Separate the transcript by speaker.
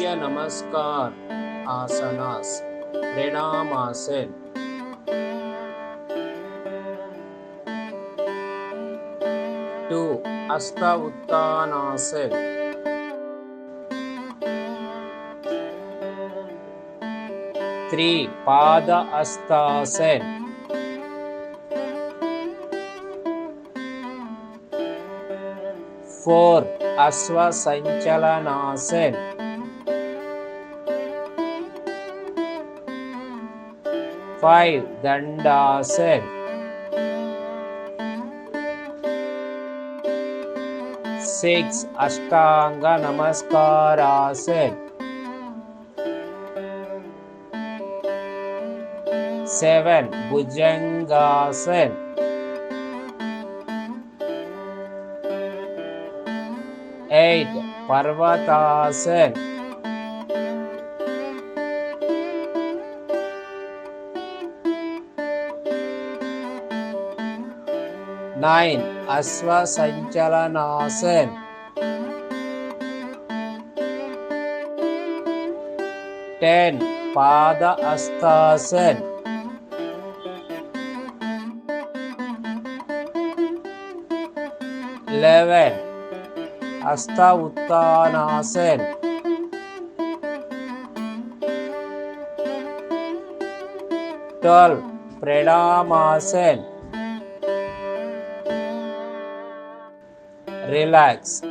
Speaker 1: सूर्य नमस्कार आसनास प्रणामासन 2 हस्त उत्तानासन 3 पाद हस्तासन 4 अश्व संचलनासन 5 दंडासन 6 अष्टांग नमस्कारासन 7 भुजंगासन 8 पर्वतासन 9 अश्व संचलनासन 10 पाद हस्तासन 11 हस्त उत्तानासन 12 प्रणामासन. Relax.